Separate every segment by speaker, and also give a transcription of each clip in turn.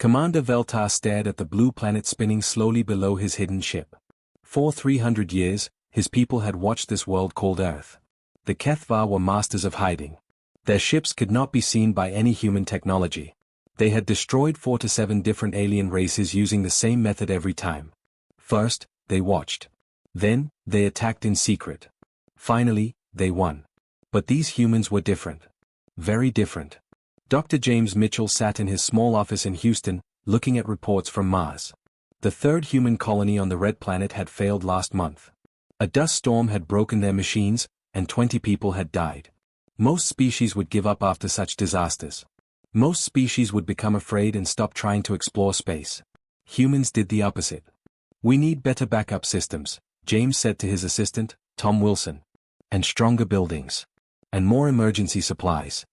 Speaker 1: Commander Veltar stared at the blue planet spinning slowly below his hidden ship. For 300 years, his people had watched this world called Earth. The HFY were masters of hiding. Their ships could not be seen by any human technology. They had destroyed 4 to 7 different alien races using the same method every time. First, they watched. Then, they attacked in secret. Finally, they won. But these humans were different. Very different. Dr. James Mitchell sat in his small office in Houston, looking at reports from Mars. The third human colony on the red planet had failed last month. A dust storm had broken their machines, and 20 people had died. Most species would give up after such disasters. Most species would become afraid and stop trying to explore space. Humans did the opposite. "We need better backup systems," James said to his assistant, Tom Wilson. "And stronger buildings. And more emergency supplies."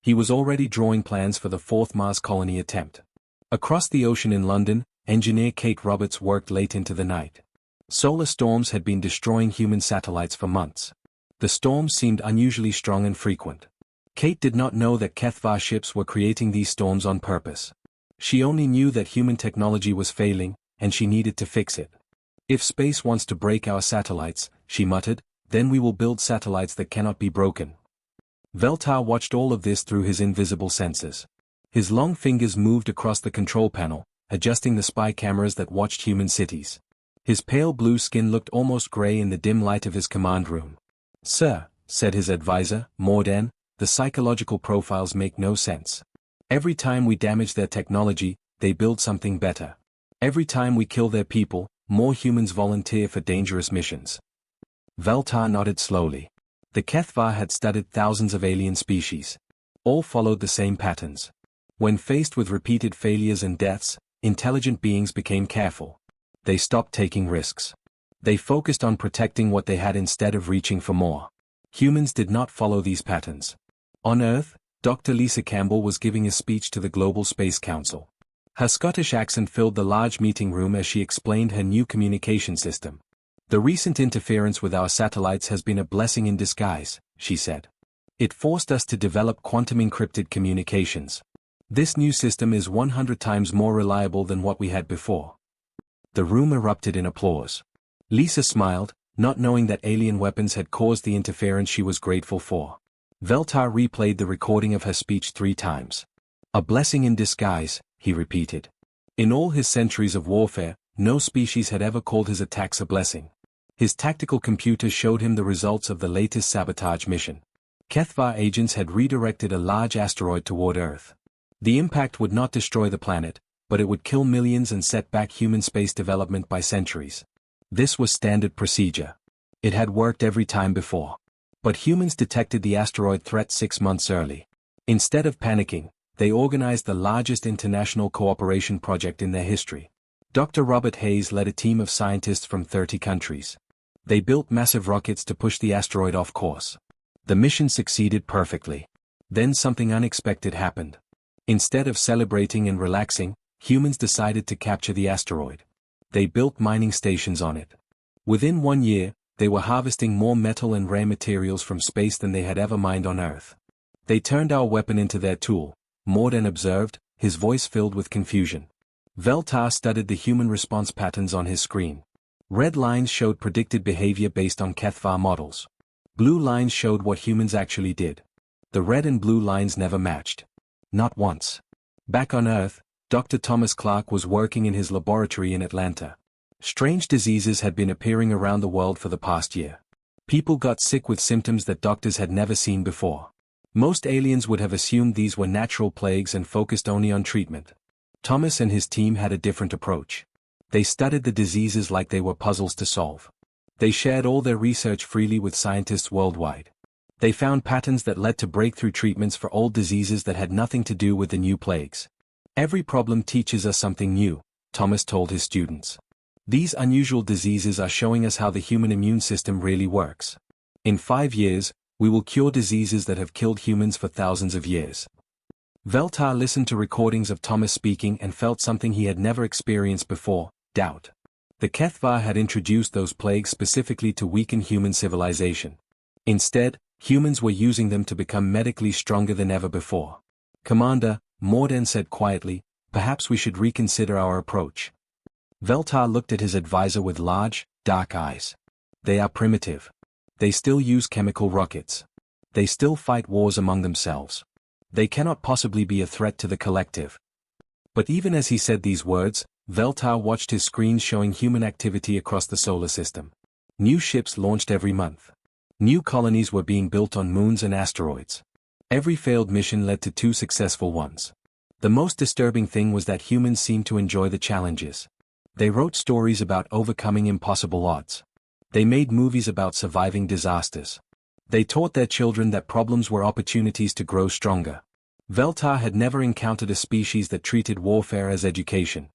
Speaker 1: He was already drawing plans for the 4th Mars colony attempt. Across the ocean in London, engineer Kate Roberts worked late into the night. Solar storms had been destroying human satellites for months. The storms seemed unusually strong and frequent. Kate did not know that HFY ships were creating these storms on purpose. She only knew that human technology was failing, and she needed to fix it. "If space wants to break our satellites," she muttered, "then we will build satellites that cannot be broken." Veltar watched all of this through his invisible sensors. His long fingers moved across the control panel, adjusting the spy cameras that watched human cities. His pale blue skin looked almost gray in the dim light of his command room. "Sir," said his advisor, Morden, "the psychological profiles make no sense. Every time we damage their technology, they build something better. Every time we kill their people, more humans volunteer for dangerous missions." Veltar nodded slowly. The HFY had studied thousands of alien species. All followed the same patterns. When faced with repeated failures and deaths, intelligent beings became careful. They stopped taking risks. They focused on protecting what they had instead of reaching for more. Humans did not follow these patterns. On Earth, Dr. Lisa Campbell was giving a speech to the Global Space Council. Her Scottish accent filled the large meeting room as she explained her new communication system. "The recent interference with our satellites has been a blessing in disguise," she said. "It forced us to develop quantum-encrypted communications. This new system is 100 times more reliable than what we had before." The room erupted in applause. Lisa smiled, not knowing that alien weapons had caused the interference she was grateful for. Veltar replayed the recording of her speech 3 times. "A blessing in disguise," he repeated. In all his centuries of warfare, no species had ever called his attacks a blessing. His tactical computer showed him the results of the latest sabotage mission. HFY agents had redirected a large asteroid toward Earth. The impact would not destroy the planet, but it would kill millions and set back human space development by centuries. This was standard procedure. It had worked every time before. But humans detected the asteroid threat 6 months early. Instead of panicking, they organized the largest international cooperation project in their history. Dr. Robert Hayes led a team of scientists from 30 countries. They built massive rockets to push the asteroid off course. The mission succeeded perfectly. Then something unexpected happened. Instead of celebrating and relaxing, humans decided to capture the asteroid. They built mining stations on it. Within 1 year, they were harvesting more metal and rare materials from space than they had ever mined on Earth. "They turned our weapon into their tool," Morden observed, his voice filled with confusion. Veltar studied the human response patterns on his screen. Red lines showed predicted behavior based on HFY models. Blue lines showed what humans actually did. The red and blue lines never matched. Not once. Back on Earth, Dr. Thomas Clark was working in his laboratory in Atlanta. Strange diseases had been appearing around the world for the past year. People got sick with symptoms that doctors had never seen before. Most aliens would have assumed these were natural plagues and focused only on treatment. Thomas and his team had a different approach. They studied the diseases like they were puzzles to solve. They shared all their research freely with scientists worldwide. They found patterns that led to breakthrough treatments for old diseases that had nothing to do with the new plagues. "Every problem teaches us something new," Thomas told his students. "These unusual diseases are showing us how the human immune system really works. In 5 years, we will cure diseases that have killed humans for thousands of years." Veltar listened to recordings of Thomas speaking and felt something he had never experienced before: doubt. The HFY had introduced those plagues specifically to weaken human civilization. Instead, humans were using them to become medically stronger than ever before. "Commander," Morden said quietly, Perhaps we should reconsider our approach. Veltar looked at his advisor with large, dark eyes. They are primitive. They still use chemical rockets. They still fight wars among themselves. They cannot possibly be a threat to the collective. But even as he said these words, Veltar watched his screens showing human activity across the solar system. New ships launched every month. New colonies were being built on moons and asteroids. Every failed mission led to 2 successful ones. The most disturbing thing was that humans seemed to enjoy the challenges. They wrote stories about overcoming impossible odds. They made movies about surviving disasters. They taught their children that problems were opportunities to grow stronger. Veltar had never encountered a species that treated warfare as education.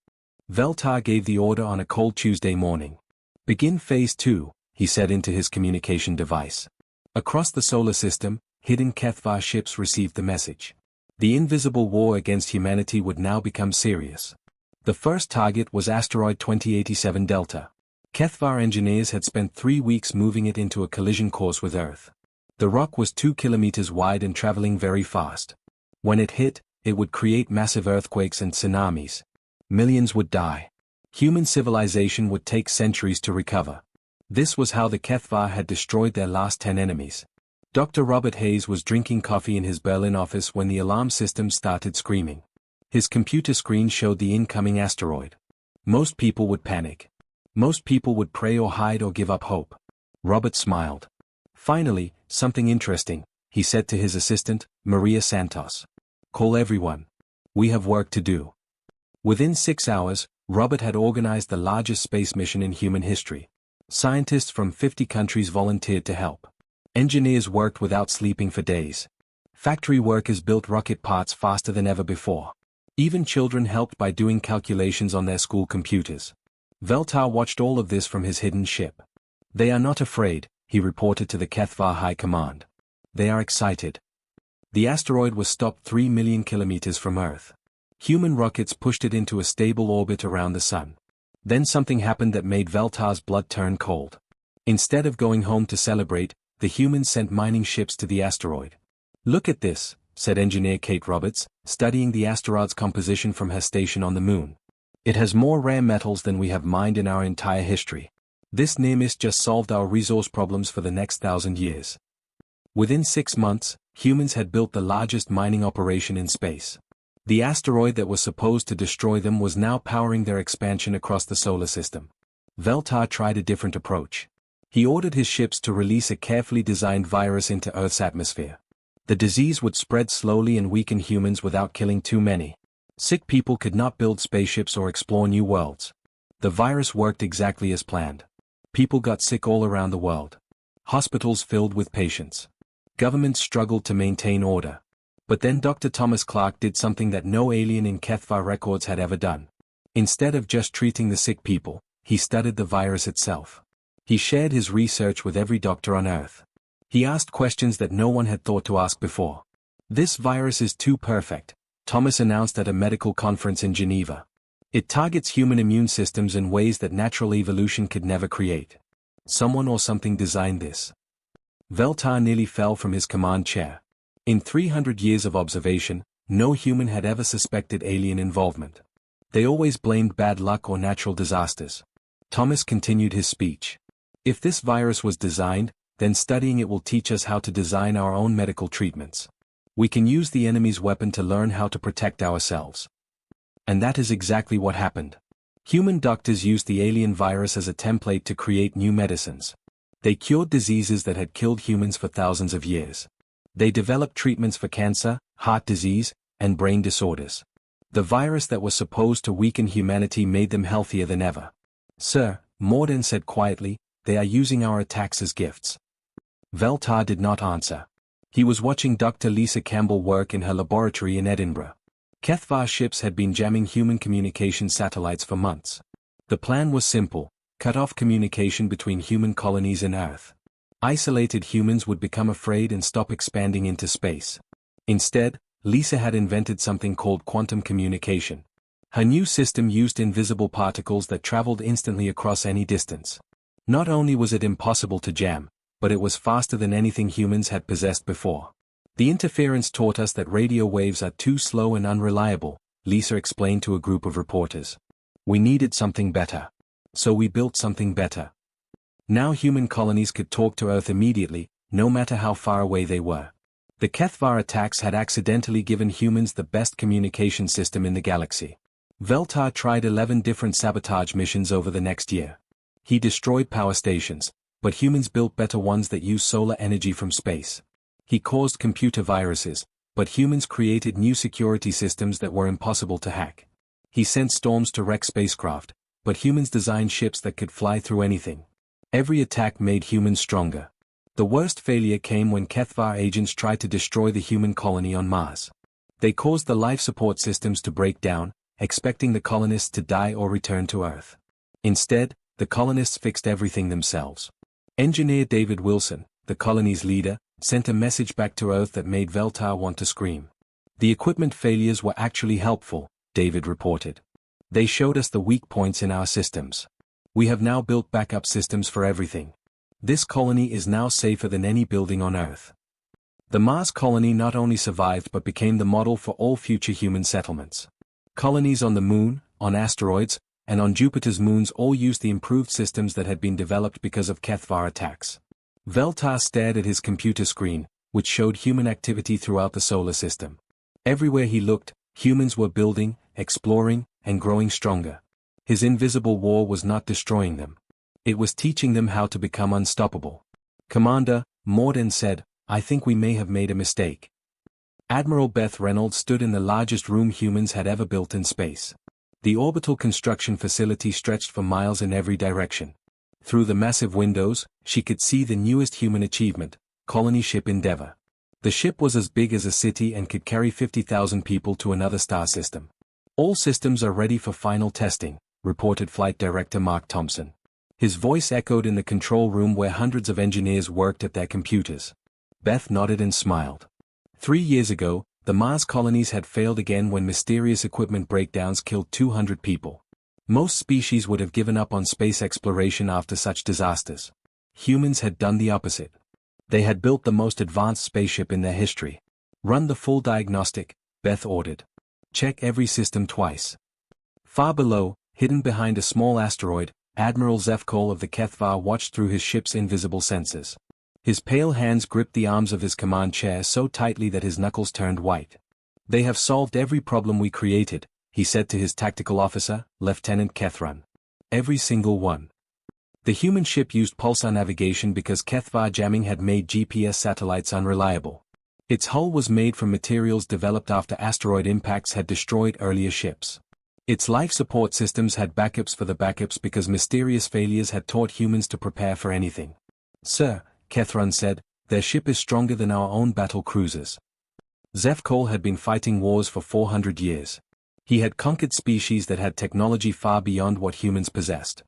Speaker 1: Veltar gave the order on a cold Tuesday morning. "Begin Phase 2, he said into his communication device. Across the solar system, hidden HFY ships received the message. The invisible war against humanity would now become serious. The first target was asteroid 2087 Delta. HFY engineers had spent 3 weeks moving it into a collision course with Earth. The rock was 2 kilometers wide and traveling very fast. When it hit, it would create massive earthquakes and tsunamis. Millions would die. Human civilization would take centuries to recover. This was how the HFY had destroyed their last 10 enemies." Dr. Robert Hayes was drinking coffee in his Berlin office when the alarm system started screaming. His computer screen showed the incoming asteroid. Most people would panic. Most people would pray or hide or give up hope. Robert smiled. "Finally, something interesting," he said to his assistant, Maria Santos. "Call everyone. We have work to do." Within 6 hours, Robert had organized the largest space mission in human history. Scientists from 50 countries volunteered to help. Engineers worked without sleeping for days. Factory workers built rocket parts faster than ever before. Even children helped by doing calculations on their school computers. Veltar watched all of this from his hidden ship. "They are not afraid," he reported to the HFY High Command. "They are excited." The asteroid was stopped 3 million kilometers from Earth. Human rockets pushed it into a stable orbit around the Sun. Then something happened that made Veltar's blood turn cold. Instead of going home to celebrate, the humans sent mining ships to the asteroid. "Look at this," said engineer Kate Roberts, studying the asteroid's composition from her station on the Moon. "It has more rare metals than we have mined in our entire history. This near-miss just solved our resource problems for the next 1,000 years." Within 6 months, humans had built the largest mining operation in space. The asteroid that was supposed to destroy them was now powering their expansion across the solar system. Veltar tried a different approach. He ordered his ships to release a carefully designed virus into Earth's atmosphere. The disease would spread slowly and weaken humans without killing too many. Sick people could not build spaceships or explore new worlds. The virus worked exactly as planned. People got sick all around the world. Hospitals filled with patients. Governments struggled to maintain order. But then Dr. Thomas Clark did something that no alien in HFY records had ever done. Instead of just treating the sick people, he studied the virus itself. He shared his research with every doctor on Earth. He asked questions that no one had thought to ask before. "This virus is too perfect," Thomas announced at a medical conference in Geneva. "It targets human immune systems in ways that natural evolution could never create. Someone or something designed this." Veltar nearly fell from his command chair. In 300 years of observation, no human had ever suspected alien involvement. They always blamed bad luck or natural disasters. Thomas continued his speech. "If this virus was designed, then studying it will teach us how to design our own medical treatments. We can use the enemy's weapon to learn how to protect ourselves." And that is exactly what happened. Human doctors used the alien virus as a template to create new medicines. They cured diseases that had killed humans for thousands of years. They developed treatments for cancer, heart disease, and brain disorders. The virus that was supposed to weaken humanity made them healthier than ever. "Sir," Morden said quietly, "they are using our attacks as gifts." Veltar did not answer. He was watching Dr. Lisa Campbell work in her laboratory in Edinburgh. HFY ships had been jamming human communication satellites for months. The plan was simple: cut off communication between human colonies and Earth. Isolated humans would become afraid and stop expanding into space. Instead, Lisa had invented something called quantum communication. Her new system used invisible particles that traveled instantly across any distance. Not only was it impossible to jam, but it was faster than anything humans had possessed before. The interference taught us that radio waves are too slow and unreliable, Lisa explained to a group of reporters. We needed something better. So we built something better. Now human colonies could talk to Earth immediately, no matter how far away they were. The Kethvar attacks had accidentally given humans the best communication system in the galaxy. Veltar tried 11 different sabotage missions over the next year. He destroyed power stations, but humans built better ones that use solar energy from space. He caused computer viruses, but humans created new security systems that were impossible to hack. He sent storms to wreck spacecraft, but humans designed ships that could fly through anything. Every attack made humans stronger. The worst failure came when Kethvar agents tried to destroy the human colony on Mars. They caused the life support systems to break down, expecting the colonists to die or return to Earth. Instead, the colonists fixed everything themselves. Engineer David Wilson, the colony's leader, sent a message back to Earth that made Veltar want to scream. The equipment failures were actually helpful, David reported. They showed us the weak points in our systems. We have now built backup systems for everything. This colony is now safer than any building on Earth. The Mars colony not only survived but became the model for all future human settlements. Colonies on the Moon, on asteroids, and on Jupiter's moons all used the improved systems that had been developed because of Kethvar attacks. Veltar stared at his computer screen, which showed human activity throughout the solar system. Everywhere he looked, humans were building, exploring, and growing stronger. His invisible war was not destroying them. It was teaching them how to become unstoppable. Commander, Morden said, I think we may have made a mistake. Admiral Beth Reynolds stood in the largest room humans had ever built in space. The orbital construction facility stretched for miles in every direction. Through the massive windows, she could see the newest human achievement, colony ship Endeavour. The ship was as big as a city and could carry 50,000 people to another star system. All systems are ready for final testing, reported Flight Director Mark Thompson. His voice echoed in the control room where hundreds of engineers worked at their computers. Beth nodded and smiled. 3 years ago, the Mars colonies had failed again when mysterious equipment breakdowns killed 200 people. Most species would have given up on space exploration after such disasters. Humans had done the opposite. They had built the most advanced spaceship in their history. Run the full diagnostic, Beth ordered. Check every system twice. Far below, hidden behind a small asteroid, Admiral Zefkol of the Kethvar watched through his ship's invisible sensors. His pale hands gripped the arms of his command chair so tightly that his knuckles turned white. They have solved every problem we created, he said to his tactical officer, Lieutenant Kethran. Every single one. The human ship used pulsar navigation because Kethvar jamming had made GPS satellites unreliable. Its hull was made from materials developed after asteroid impacts had destroyed earlier ships. Its life support systems had backups for the backups because mysterious failures had taught humans to prepare for anything. Sir, Kethran said, their ship is stronger than our own battle cruisers. Zefkol had been fighting wars for 400 years. He had conquered species that had technology far beyond what humans possessed.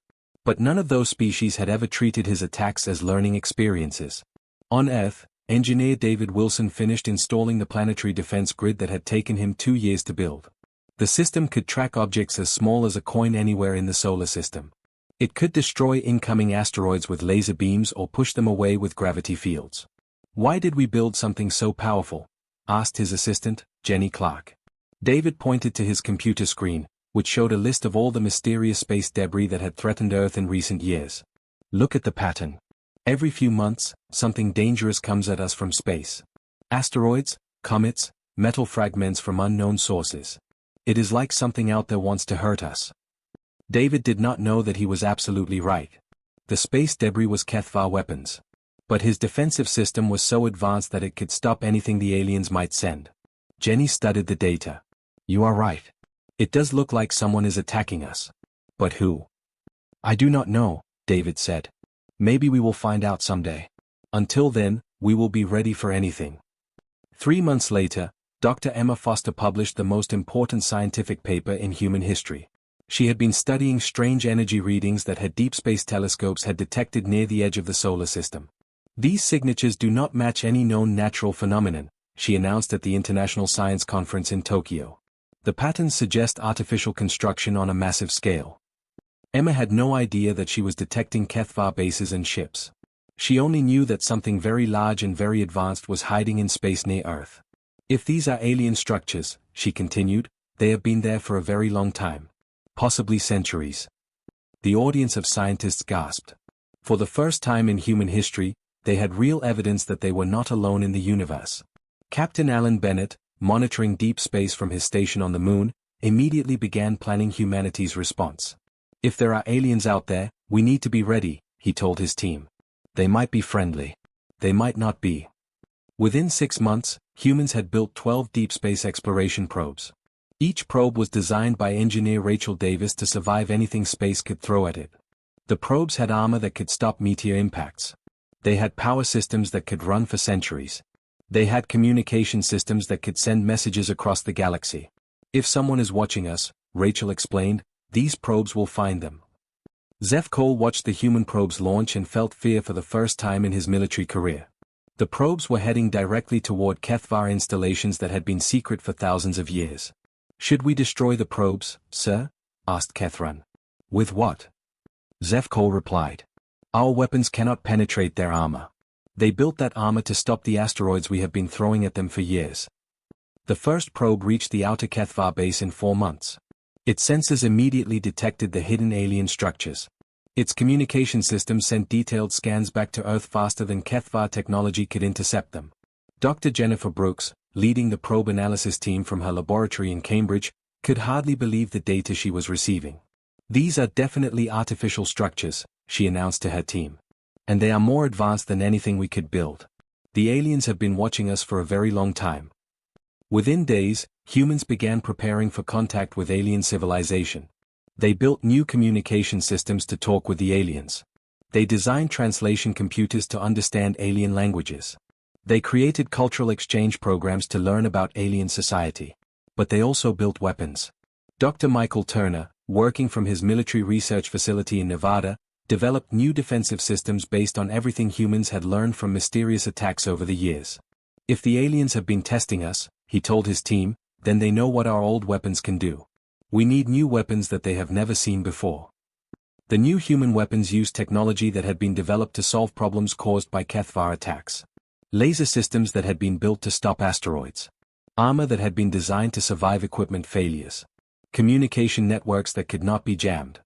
Speaker 1: But none of those species had ever treated his attacks as learning experiences. On Earth, engineer David Wilson finished installing the planetary defense grid that had taken him 2 years to build. The system could track objects as small as a coin anywhere in the solar system. It could destroy incoming asteroids with laser beams or push them away with gravity fields. Why did we build something so powerful? Asked his assistant, Jenny Clark. David pointed to his computer screen, which showed a list of all the mysterious space debris that had threatened Earth in recent years. Look at the pattern. Every few months, something dangerous comes at us from space. Asteroids, comets, metal fragments from unknown sources. It is like something out there wants to hurt us. David did not know that he was absolutely right. The space debris was Kethvar weapons. But his defensive system was so advanced that it could stop anything the aliens might send. Jenny studied the data. You are right. It does look like someone is attacking us. But who? I do not know, David said. Maybe we will find out someday. Until then, we will be ready for anything. 3 months later, Dr. Emma Foster published the most important scientific paper in human history. She had been studying strange energy readings that deep space telescopes had detected near the edge of the solar system. These signatures do not match any known natural phenomenon, she announced at the International Science Conference in Tokyo. The patterns suggest artificial construction on a massive scale. Emma had no idea that she was detecting Kethvar bases and ships. She only knew that something very large and very advanced was hiding in space near Earth. If these are alien structures, she continued, They have been there for a very long time. Possibly centuries. The audience of scientists gasped. For the first time in human history, they had real evidence that they were not alone in the universe. Captain Alan Bennett, monitoring deep space from his station on the moon, immediately began planning humanity's response. If there are aliens out there, we need to be ready, he told his team. They might be friendly. They might not be. Within 6 months, humans had built 12 deep space exploration probes. Each probe was designed by engineer Rachel Davis to survive anything space could throw at it. The probes had armor that could stop meteor impacts. They had power systems that could run for centuries. They had communication systems that could send messages across the galaxy. If someone is watching us, Rachel explained, these probes will find them. Zeph Cole watched the human probes launch and felt fear for the first time in his military career. The probes were heading directly toward Kethvar installations that had been secret for thousands of years. Should we destroy the probes, sir? Asked Kethran. With what? Zeph Cole replied. Our weapons cannot penetrate their armor. They built that armor to stop the asteroids we have been throwing at them for years. The first probe reached the outer Kethvar base in 4 months. Its sensors immediately detected the hidden alien structures. Its communication system sent detailed scans back to Earth faster than Kethvar technology could intercept them. Dr. Jennifer Brooks, leading the probe analysis team from her laboratory in Cambridge, could hardly believe the data she was receiving. These are definitely artificial structures, she announced to her team. And they are more advanced than anything we could build. The aliens have been watching us for a very long time. Within days, humans began preparing for contact with alien civilization. They built new communication systems to talk with the aliens. They designed translation computers to understand alien languages. They created cultural exchange programs to learn about alien society. But they also built weapons. Dr. Michael Turner, working from his military research facility in Nevada, developed new defensive systems based on everything humans had learned from mysterious attacks over the years. If the aliens have been testing us, he told his team, then they know what our old weapons can do. We need new weapons that they have never seen before. The new human weapons use technology that had been developed to solve problems caused by Kethvar attacks. Laser systems that had been built to stop asteroids. Armor that had been designed to survive equipment failures. Communication networks that could not be jammed.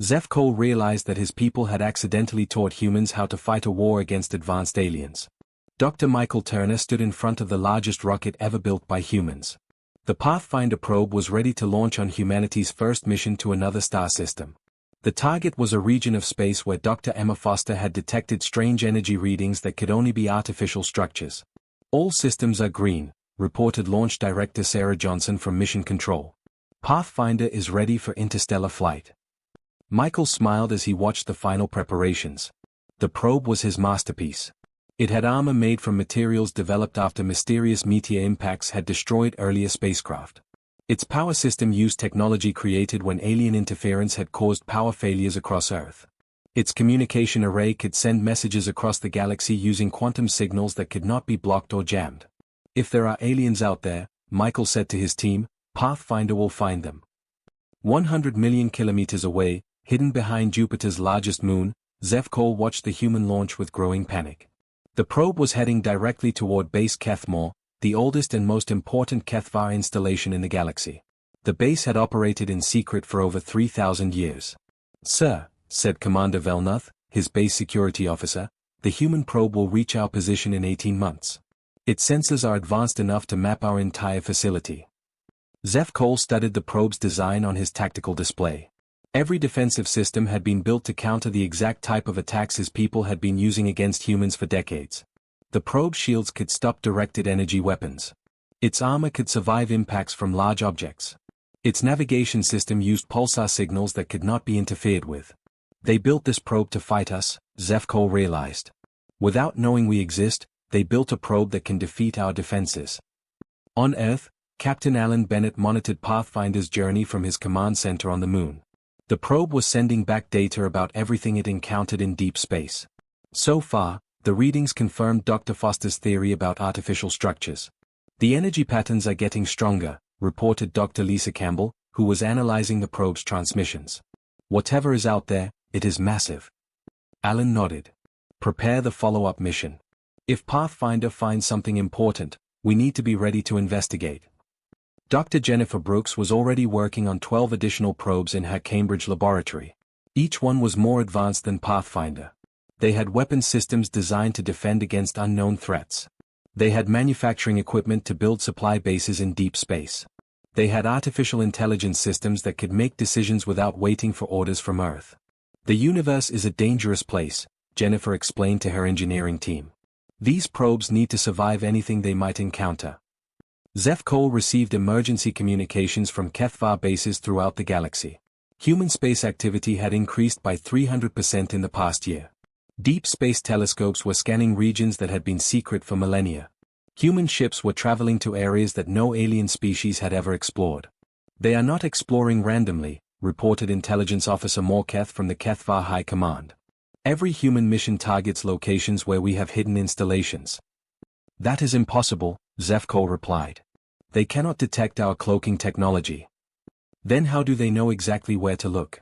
Speaker 1: Zeph Cole realized that his people had accidentally taught humans how to fight a war against advanced aliens. Dr. Michael Turner stood in front of the largest rocket ever built by humans. The Pathfinder probe was ready to launch on humanity's first mission to another star system. The target was a region of space where Dr. Emma Foster had detected strange energy readings that could only be artificial structures. All systems are green, reported Launch Director Sarah Johnson from Mission Control. Pathfinder is ready for interstellar flight. Michael smiled as he watched the final preparations. The probe was his masterpiece. It had armor made from materials developed after mysterious meteor impacts had destroyed earlier spacecraft. Its power system used technology created when alien interference had caused power failures across Earth. Its communication array could send messages across the galaxy using quantum signals that could not be blocked or jammed. If there are aliens out there, Michael said to his team, Pathfinder will find them. 100 million kilometers away, hidden behind Jupiter's largest moon, Zeph Cole watched the human launch with growing panic. The probe was heading directly toward Base Kethmore, the oldest and most important Kethvar installation in the galaxy. The base had operated in secret for over 3,000 years. Sir, said Commander Velnuth, his base security officer, the human probe will reach our position in 18 months. Its sensors are advanced enough to map our entire facility. Zeph Cole studied the probe's design on his tactical display. Every defensive system had been built to counter the exact type of attacks his people had been using against humans for decades. The probe shields could stop directed energy weapons. Its armor could survive impacts from large objects. Its navigation system used pulsar signals that could not be interfered with. They built this probe to fight us, Zeph Cole realized. Without knowing we exist, they built a probe that can defeat our defenses. On Earth, Captain Alan Bennett monitored Pathfinder's journey from his command center on the moon. The probe was sending back data about everything it encountered in deep space. So far, the readings confirmed Dr. Foster's theory about artificial structures. The energy patterns are getting stronger, reported Dr. Lisa Campbell, who was analyzing the probe's transmissions. Whatever is out there, it is massive. Alan nodded. Prepare the follow-up mission. If Pathfinder finds something important, we need to be ready to investigate. Dr. Jennifer Brooks was already working on 12 additional probes in her Cambridge laboratory. Each one was more advanced than Pathfinder. They had weapons systems designed to defend against unknown threats. They had manufacturing equipment to build supply bases in deep space. They had artificial intelligence systems that could make decisions without waiting for orders from Earth. The universe is a dangerous place, Jennifer explained to her engineering team. These probes need to survive anything they might encounter. Zeph Cole received emergency communications from HFY bases throughout the galaxy. Human space activity had increased by 300% in the past year. Deep space telescopes were scanning regions that had been secret for millennia. Human ships were traveling to areas that no alien species had ever explored. They are not exploring randomly, reported Intelligence Officer Morketh from the HFY High Command. Every human mission targets locations where we have hidden installations. That is impossible, Zeph Cole replied. They cannot detect our cloaking technology. Then how do they know exactly where to look?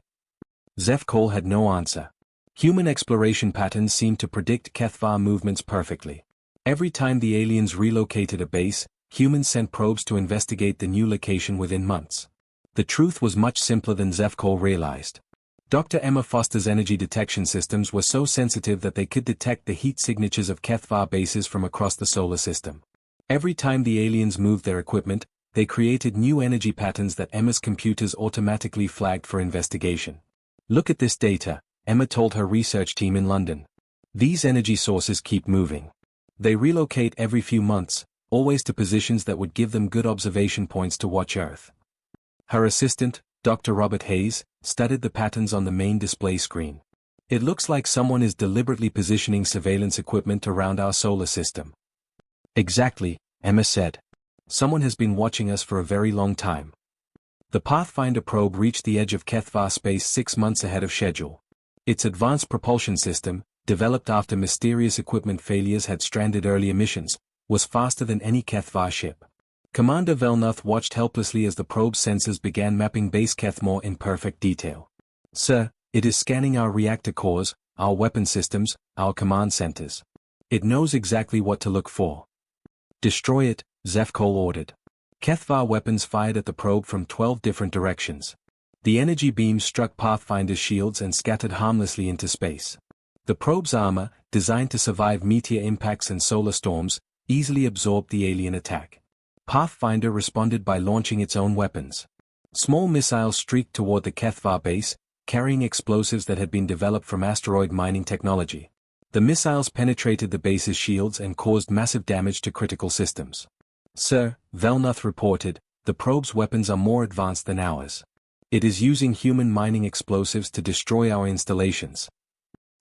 Speaker 1: Zeph Cole had no answer. Human exploration patterns seemed to predict HFY movements perfectly. Every time the aliens relocated a base, humans sent probes to investigate the new location within months. The truth was much simpler than Zeph Cole realized. Dr. Emma Foster's energy detection systems were so sensitive that they could detect the heat signatures of HFY bases from across the solar system. Every time the aliens moved their equipment, they created new energy patterns that Emma's computers automatically flagged for investigation. Look at this data, Emma told her research team in London. These energy sources keep moving. They relocate every few months, always to positions that would give them good observation points to watch Earth. Her assistant, Dr. Robert Hayes, studied the patterns on the main display screen. It looks like someone is deliberately positioning surveillance equipment around our solar system. Exactly, Emma said. Someone has been watching us for a very long time. The Pathfinder probe reached the edge of HFY space 6 months ahead of schedule. Its advanced propulsion system, developed after mysterious equipment failures had stranded earlier missions, was faster than any HFY ship. Commander Velnuth watched helplessly as the probe's sensors began mapping base Kethmore in perfect detail. Sir, it is scanning our reactor cores, our weapon systems, our command centers. It knows exactly what to look for. Destroy it, Zeph Cole ordered. HFY weapons fired at the probe from 12 different directions. The energy beams struck Pathfinder's shields and scattered harmlessly into space. The probe's armor, designed to survive meteor impacts and solar storms, easily absorbed the alien attack. Pathfinder responded by launching its own weapons. Small missiles streaked toward the HFY base, carrying explosives that had been developed from asteroid mining technology. The missiles penetrated the base's shields and caused massive damage to critical systems. Sir, Velnuth reported, the probe's weapons are more advanced than ours. It is using human mining explosives to destroy our installations.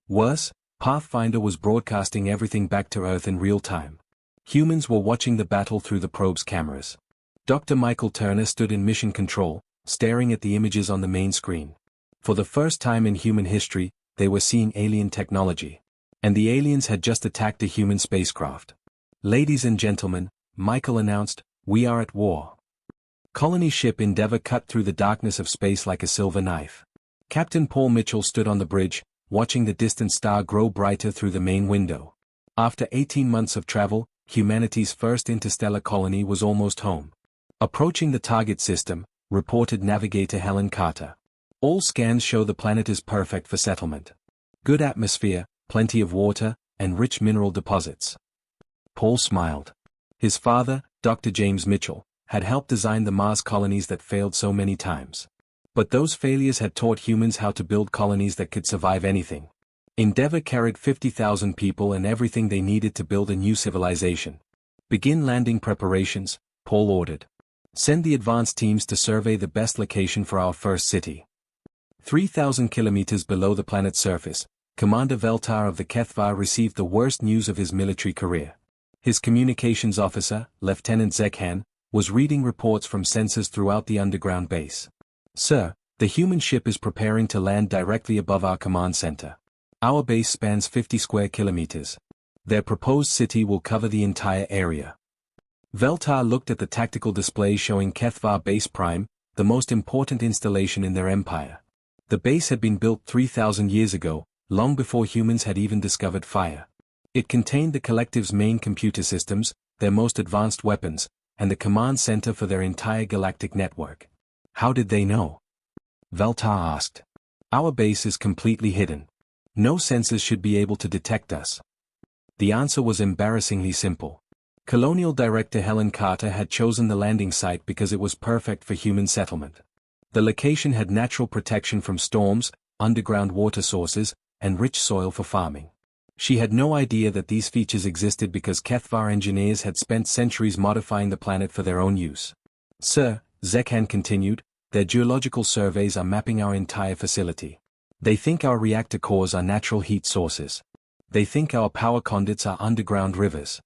Speaker 1: Worse, Pathfinder was broadcasting everything back to Earth in real time. Humans were watching the battle through the probe's cameras. Dr. Michael Turner stood in mission control, staring at the images on the main screen. For the first time in human history, they were seeing alien technology. And the aliens had just attacked a human spacecraft. Ladies and gentlemen, Michael announced, we are at war. Colony ship Endeavour cut through the darkness of space like a silver knife. Captain Paul Mitchell stood on the bridge, watching the distant star grow brighter through the main window. After 18 months of travel, humanity's first interstellar colony was almost home. Approaching the target system, reported navigator Helen Carter. All scans show the planet is perfect for settlement. Good atmosphere, plenty of water, and rich mineral deposits. Paul smiled. His father, Dr. James Mitchell, had helped design the Mars colonies that failed so many times. But those failures had taught humans how to build colonies that could survive anything. Endeavour carried 50,000 people and everything they needed to build a new civilization. Begin landing preparations, Paul ordered. Send the advance teams to survey the best location for our first city. 3,000 kilometers below the planet's surface, Commander Veltar of the HFY received the worst news of his military career. His communications officer, Lieutenant Zekhan, was reading reports from sensors throughout the underground base. Sir, the human ship is preparing to land directly above our command center. Our base spans 50 square kilometers. Their proposed city will cover the entire area. Veltar looked at the tactical display showing HFY Base Prime, the most important installation in their empire. The base had been built 3,000 years ago, long before humans had even discovered fire. It contained the collective's main computer systems, their most advanced weapons, and the command center for their entire galactic network. How did they know? Veltar asked. Our base is completely hidden. No sensors should be able to detect us. The answer was embarrassingly simple. Colonial Director Helen Carter had chosen the landing site because it was perfect for human settlement. The location had natural protection from storms, underground water sources, and rich soil for farming. She had no idea that these features existed because Kethvar engineers had spent centuries modifying the planet for their own use. Sir, Zekhan continued, their geological surveys are mapping our entire facility. They think our reactor cores are natural heat sources. They think our power conduits are underground rivers.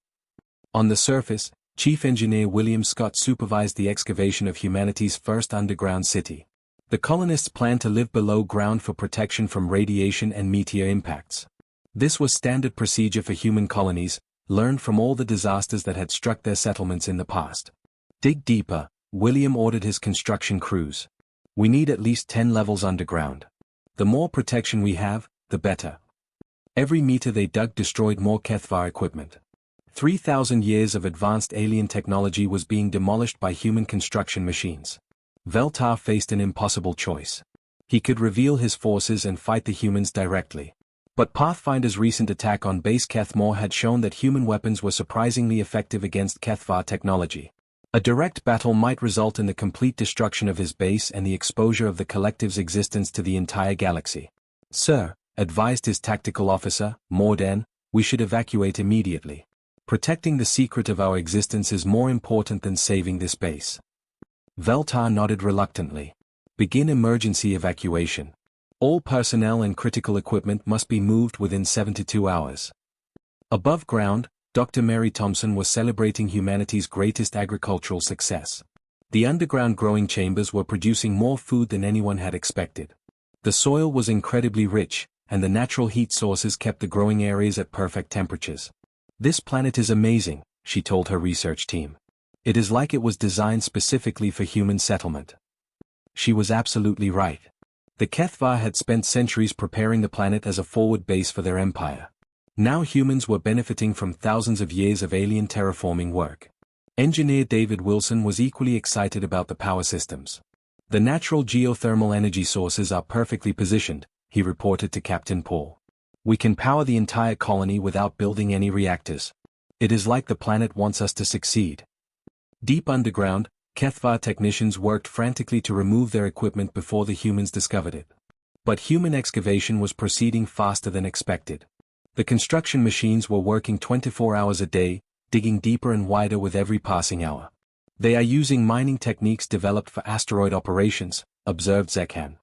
Speaker 1: On the surface, Chief Engineer William Scott supervised the excavation of humanity's first underground city. The colonists planned to live below ground for protection from radiation and meteor impacts. This was standard procedure for human colonies, learned from all the disasters that had struck their settlements in the past. Dig deeper, William ordered his construction crews. We need at least 10 levels underground. The more protection we have, the better. Every meter they dug destroyed more Kethvar equipment. 3,000 years of advanced alien technology was being demolished by human construction machines. Veltar faced an impossible choice. He could reveal his forces and fight the humans directly. But Pathfinder's recent attack on base Kethmore had shown that human weapons were surprisingly effective against Kethvar technology. A direct battle might result in the complete destruction of his base and the exposure of the collective's existence to the entire galaxy. Sir, advised his tactical officer, Morden, we should evacuate immediately. Protecting the secret of our existence is more important than saving this base. Veltar nodded reluctantly. Begin emergency evacuation. All personnel and critical equipment must be moved within 72 hours. Above ground, Dr. Mary Thompson was celebrating humanity's greatest agricultural success. The underground growing chambers were producing more food than anyone had expected. The soil was incredibly rich, and the natural heat sources kept the growing areas at perfect temperatures. This planet is amazing, she told her research team. It is like it was designed specifically for human settlement. She was absolutely right. The Kethvar had spent centuries preparing the planet as a forward base for their empire. Now humans were benefiting from thousands of years of alien terraforming work. Engineer David Wilson was equally excited about the power systems. The natural geothermal energy sources are perfectly positioned, he reported to Captain Paul. We can power the entire colony without building any reactors. It is like the planet wants us to succeed. Deep underground, Kethvar technicians worked frantically to remove their equipment before the humans discovered it. But human excavation was proceeding faster than expected. The construction machines were working 24 hours a day, digging deeper and wider with every passing hour. They are using mining techniques developed for asteroid operations, observed Zekhan.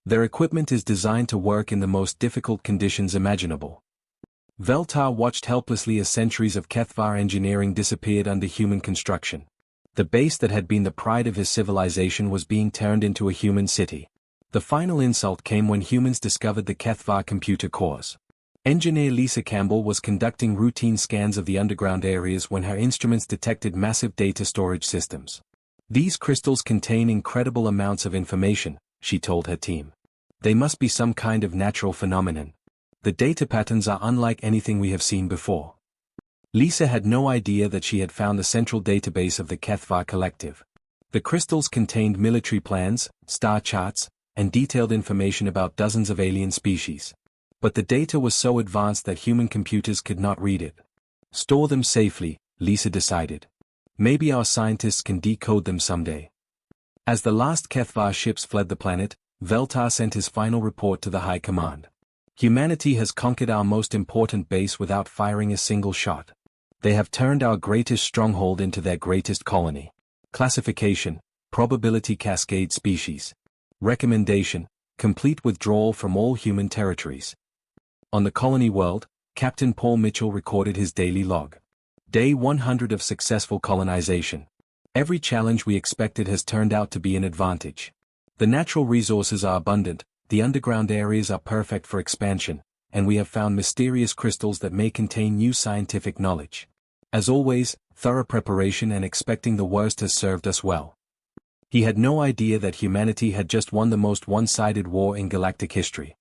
Speaker 1: Their equipment is designed to work in the most difficult conditions imaginable. Veltar watched helplessly as centuries of Kethvar engineering disappeared under human construction. The base that had been the pride of his civilization was being turned into a human city. The final insult came when humans discovered the Kethvar computer cores. Engineer Lisa Campbell was conducting routine scans of the underground areas when her instruments detected massive data storage systems. These crystals contain incredible amounts of information, she told her team. They must be some kind of natural phenomenon. The data patterns are unlike anything we have seen before. Lisa had no idea that she had found the central database of the Kethvar collective. The crystals contained military plans, star charts, and detailed information about dozens of alien species. But the data was so advanced that human computers could not read it. Store them safely, Lisa decided. Maybe our scientists can decode them someday. As the last Kethvar ships fled the planet, Veltar sent his final report to the High Command. Humanity has conquered our most important base without firing a single shot. They have turned our greatest stronghold into their greatest colony. Classification, probability cascade species. Recommendation, complete withdrawal from all human territories. On the colony world, Captain Paul Mitchell recorded his daily log. Day 100 of successful colonization. Every challenge we expected has turned out to be an advantage. The natural resources are abundant, the underground areas are perfect for expansion, and we have found mysterious crystals that may contain new scientific knowledge. As always, thorough preparation and expecting the worst has served us well. He had no idea that humanity had just won the most one-sided war in galactic history.